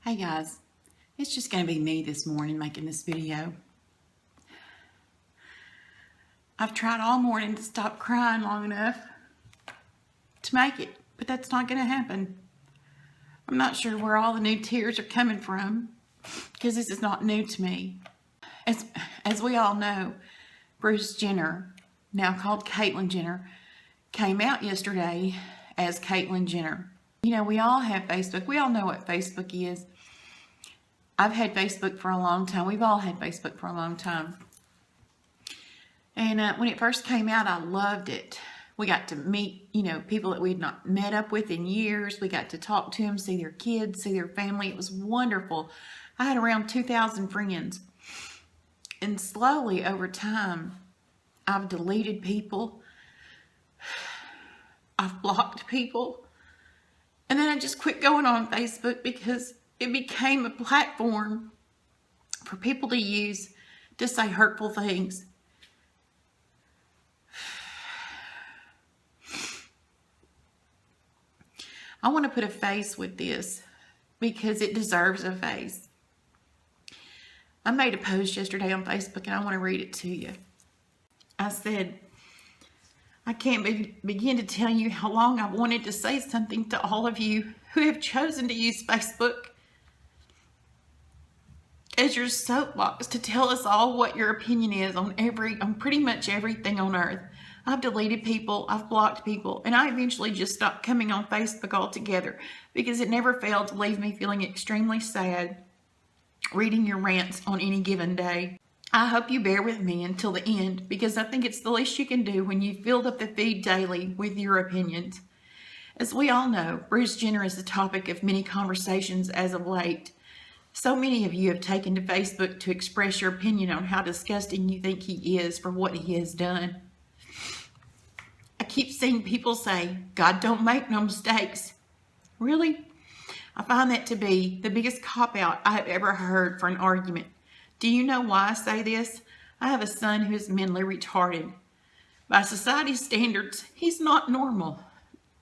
Hey guys, it's just going to be me this morning making this video. I've tried all morning to stop crying long enough to make it, but that's not going to happen. I'm not sure where all the new tears are coming from because this is not new to me. As we all know, Bruce Jenner, now called Caitlyn Jenner, came out yesterday as Caitlyn Jenner. You know, we all have Facebook. We all know what Facebook is. I've had Facebook for a long time. We've all had Facebook for a long time. And when it first came out, I loved it. We got to meet, people that we'd not met up with in years. We got to talk to them, see their kids, see their family. It was wonderful. I had around 2,000 friends. And slowly over time, I've deleted people. I've blocked people. And then I just quit going on Facebook because it became a platform for people to use to say hurtful things. I want to put a face with this because it deserves a face. I made a post yesterday on Facebook and I want to read it to you. I said, I can't begin to tell you how long I wanted to say something to all of you who have chosen to use Facebook as your soapbox to tell us all what your opinion is on pretty much everything on earth. I've deleted people, I've blocked people, and I eventually just stopped coming on Facebook altogether because it never failed to leave me feeling extremely sad reading your rants on any given day. I hope you bear with me until the end because I think it's the least you can do when you've filled up the feed daily with your opinions. As we all know, Bruce Jenner is the topic of many conversations as of late. So many of you have taken to Facebook to express your opinion on how disgusting you think he is for what he has done. I keep seeing people say, God don't make no mistakes. Really? I find that to be the biggest cop-out I have ever heard for an argument. Do you know why I say this? I have a son who is mentally retarded. By society's standards, he's not normal.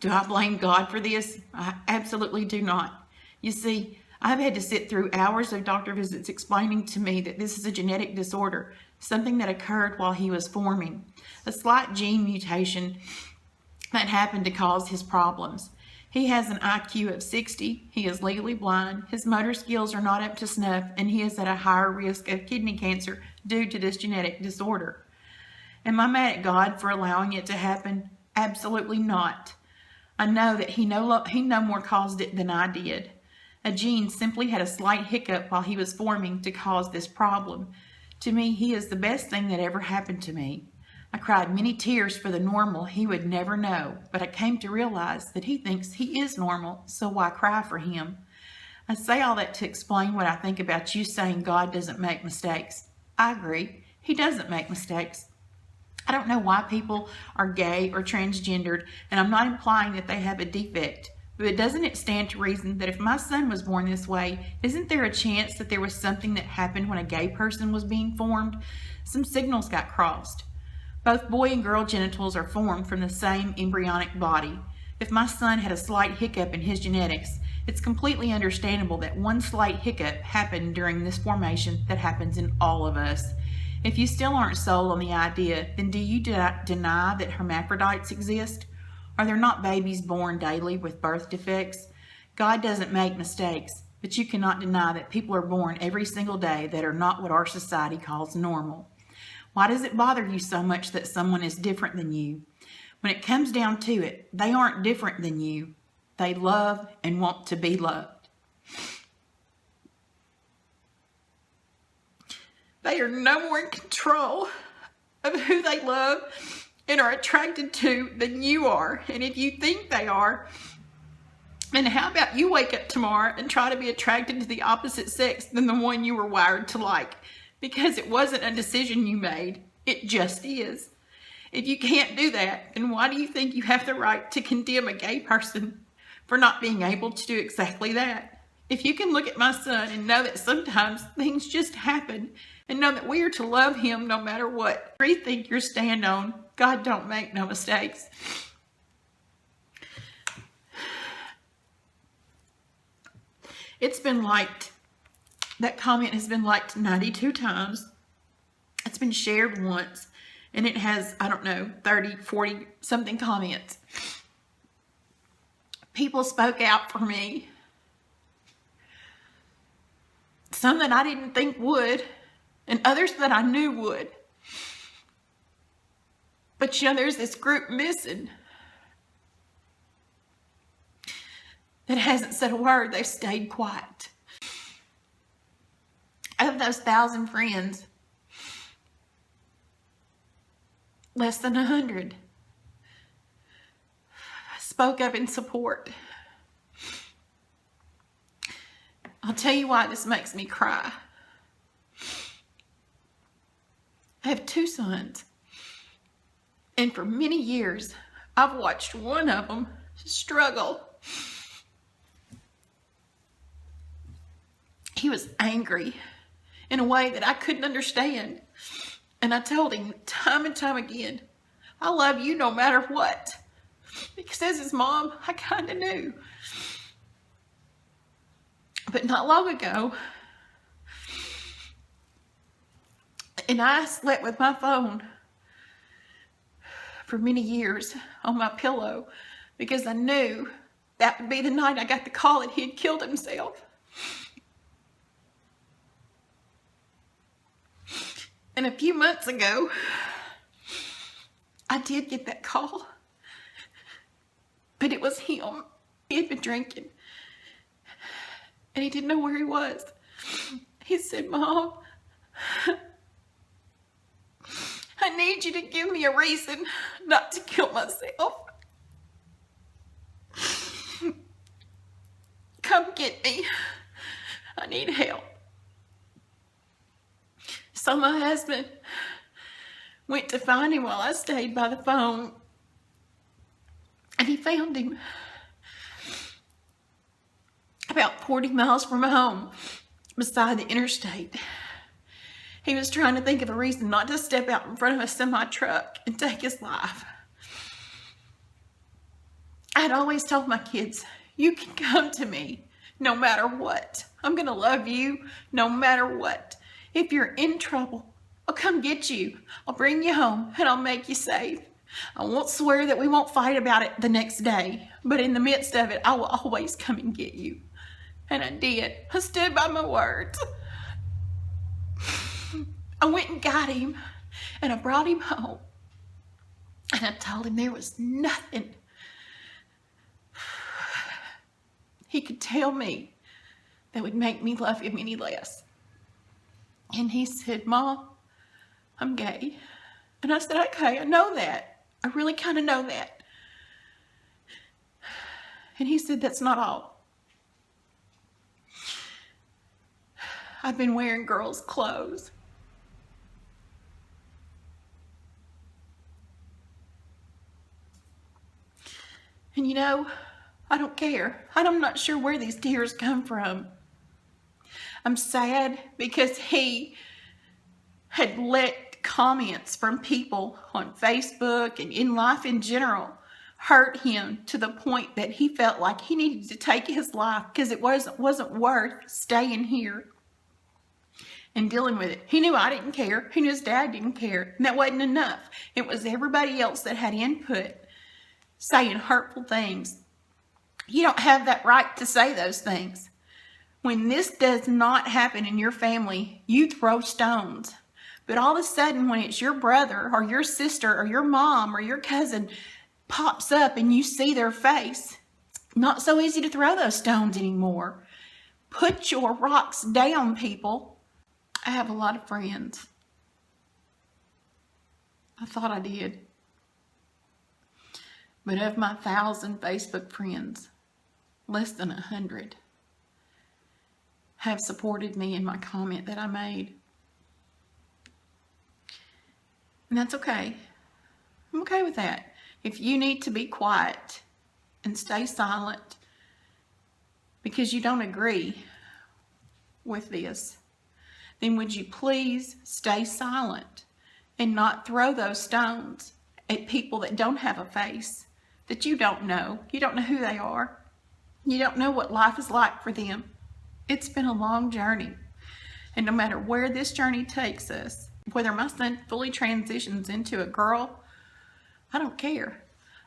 Do I blame God for this? I absolutely do not. You see, I've had to sit through hours of doctor visits explaining to me that this is a genetic disorder, something that occurred while he was forming, a slight gene mutation that happened to cause his problems. He has an IQ of 60, he is legally blind, his motor skills are not up to snuff, and he is at a higher risk of kidney cancer due to this genetic disorder. Am I mad at God for allowing it to happen? Absolutely not. I know that he no more caused it than I did. A gene simply had a slight hiccup while he was forming to cause this problem. To me, he is the best thing that ever happened to me. I cried many tears for the normal he would never know, but I came to realize that he thinks he is normal, so why cry for him? I say all that to explain what I think about you saying God doesn't make mistakes. I agree, he doesn't make mistakes. I don't know why people are gay or transgendered, and I'm not implying that they have a defect. But doesn't it stand to reason that if my son was born this way, isn't there a chance that there was something that happened when a gay person was being formed? Some signals got crossed. Both boy and girl genitals are formed from the same embryonic body. If my son had a slight hiccup in his genetics, it's completely understandable that one slight hiccup happened during this formation that happens in all of us. If you still aren't sold on the idea, then do you deny that hermaphrodites exist? Are there not babies born daily with birth defects? God doesn't make mistakes, but you cannot deny that people are born every single day that are not what our society calls normal. Why does it bother you so much that someone is different than you? When it comes down to it, they aren't different than you. They love and want to be loved. They are no more in control of who they love and are attracted to than you are. And if you think they are, then how about you wake up tomorrow and try to be attracted to the opposite sex than the one you were wired to like? Because it wasn't a decision you made. It just is. If you can't do that, then why do you think you have the right to condemn a gay person for not being able to do exactly that? If you can look at my son and know that sometimes things just happen and know that we are to love him no matter what, rethink your stand on God don't make no mistakes. It's been liked. That comment has been liked 92 times. It's been shared once. And it has, I don't know, 30, 40 something comments. People spoke out for me. Some that I didn't think would, and others that I knew would. But you know, there's this group missing that hasn't said a word. They've stayed quiet. Of those 1,000 friends, less than 100 spoke up in support. I'll tell you why this makes me cry. I have 2 sons, and for many years, I've watched one of them struggle. He was angry in a way that I couldn't understand. And I told him time and time again, I love you no matter what. Because as his mom, I kind of knew. But not long ago, and I slept with my phone for many years on my pillow because I knew that would be the night I got the call that he had killed himself. And a few months ago, I did get that call. But it was him. He had been drinking. And he didn't know where he was. He said, Mom, I need you to give me a reason not to kill myself. Come get me. I need help. So my husband went to find him while I stayed by the phone. And he found him about 40 miles from home beside the interstate. He was trying to think of a reason not to step out in front of a semi-truck and take his life. I'd always told my kids, you can come to me no matter what. I'm going to love you no matter what. If you're in trouble, I'll come get you. I'll bring you home and I'll make you safe. I won't swear that we won't fight about it the next day, but in the midst of it, I will always come and get you. And I did. I stood by my words. I went and got him, and I brought him home. And I told him there was nothing he could tell me that would make me love him any less. And he said, Mom, I'm gay. And I said, okay, I know that. I really kind of know that. And he said, that's not all. I've been wearing girls' clothes. And you know, I don't care. I'm not sure where these tears come from. I'm sad because he had let comments from people on Facebook and in life in general hurt him to the point that he felt like he needed to take his life because it wasn't worth staying here and dealing with it. He knew I didn't care. He knew his dad didn't care. And that wasn't enough. It was everybody else that had input saying hurtful things. You don't have that right to say those things. When this does not happen in your family, you throw stones. But all of a sudden, when it's your brother or your sister or your mom or your cousin pops up and you see their face, it's not so easy to throw those stones anymore. Put your rocks down, people. I have a lot of friends. I thought I did. But of my 1,000 Facebook friends, less than 100 have supported me in my comment that I made. And that's okay. I'm okay with that. If you need to be quiet and stay silent because you don't agree with this, then would you please stay silent and not throw those stones at people that don't have a face, that you don't know. You don't know who they are. You don't know what life is like for them. It's been a long journey. And no matter where this journey takes us, whether my son fully transitions into a girl, I don't care.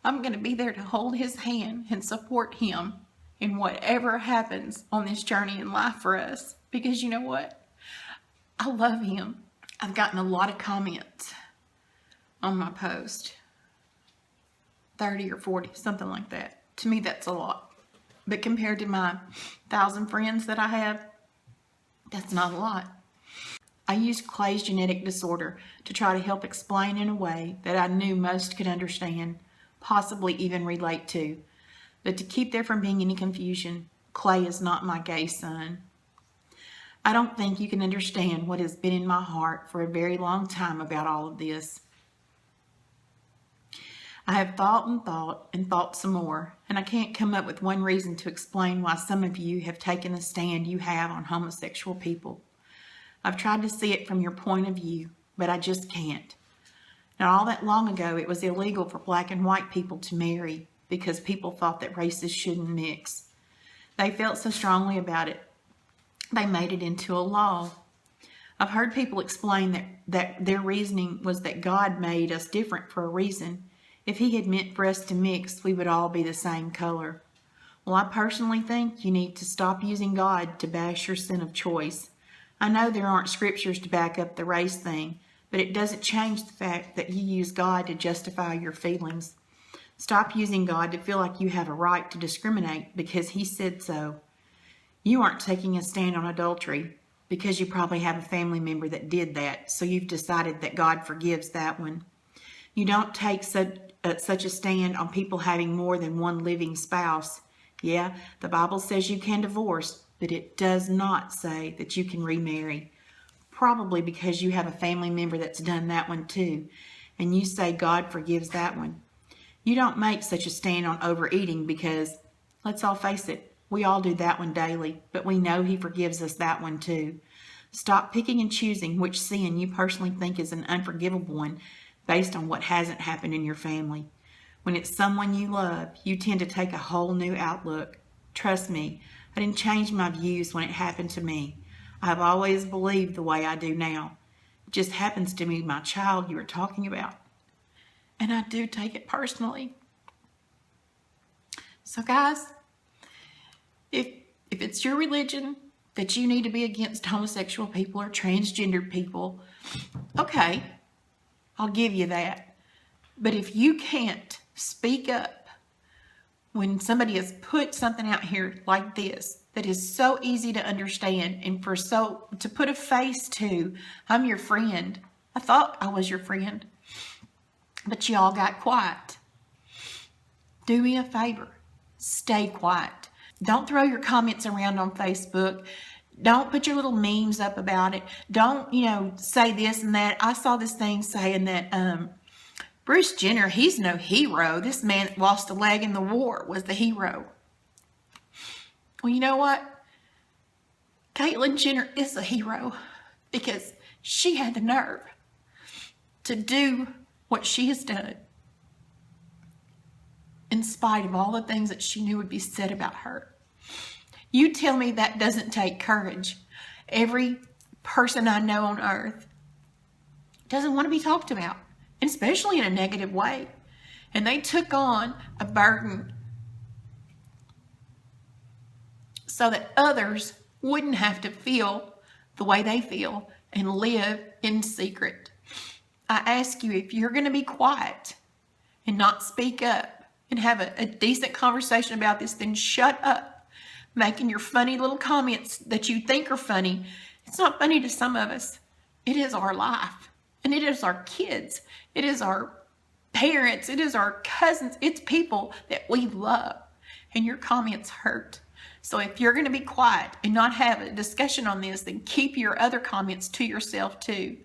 I'm going to be there to hold his hand and support him in whatever happens on this journey in life for us. Because you know what? I love him. I've gotten a lot of comments on my post. 30 or 40, something like that. To me, that's a lot. But compared to my 1,000 friends that I have, that's not a lot. I used Clay's genetic disorder to try to help explain in a way that I knew most could understand, possibly even relate to. But to keep there from being any confusion, Clay is not my gay son. I don't think you can understand what has been in my heart for a very long time about all of this. I have thought and thought some more, and I can't come up with one reason to explain why some of you have taken the stand you have on homosexual people. I've tried to see it from your point of view, but I just can't. Not all that long ago, it was illegal for black and white people to marry because people thought that races shouldn't mix. They felt so strongly about it, they made it into a law. I've heard people explain that their reasoning was that God made us different for a reason. If he had meant for us to mix, we would all be the same color. Well, I personally think you need to stop using God to bash your sin of choice. I know there aren't scriptures to back up the race thing, but it doesn't change the fact that you use God to justify your feelings. Stop using God to feel like you have a right to discriminate because he said so. You aren't taking a stand on adultery because you probably have a family member that did that, so you've decided that God forgives that one. You don't take such a stand on people having more than one living spouse. Yeah, the Bible says you can divorce, but it does not say that you can remarry. Probably because you have a family member that's done that one too, and you say God forgives that one. You don't make such a stand on overeating because, let's all face it, we all do that one daily, but we know he forgives us that one too. Stop picking and choosing which sin you personally think is an unforgivable one based on what hasn't happened in your family. When it's someone you love, you tend to take a whole new outlook. Trust me, I didn't change my views when it happened to me. I have always believed the way I do now. It just happens to be my child you were talking about. And I do take it personally. So guys, if it's your religion that you need to be against homosexual people or transgender people, okay, I'll give you that. But if you can't speak up when somebody has put something out here like this that is so easy to understand and to put a face to, I'm your friend. I thought I was your friend, but y'all got quiet. Do me a favor, stay quiet. Don't throw your comments around on Facebook. Don't put your little memes up about it. Don't, say this and that. I saw this thing saying that Bruce Jenner, he's no hero. This man that lost a leg in the war was the hero. Well, you know what? Caitlyn Jenner is a hero because she had the nerve to do what she has done in spite of all the things that she knew would be said about her. You tell me that doesn't take courage. Every person I know on earth doesn't want to be talked about, especially in a negative way. And they took on a burden so that others wouldn't have to feel the way they feel and live in secret. I ask you, if you're going to be quiet and not speak up and have a decent conversation about this, then shut up. Making your funny little comments that you think are funny. It's not funny to some of us. It is our life. And it is our kids. It is our parents. It is our cousins. It's people that we love. And your comments hurt. So if you're going to be quiet and not have a discussion on this, then keep your other comments to yourself too.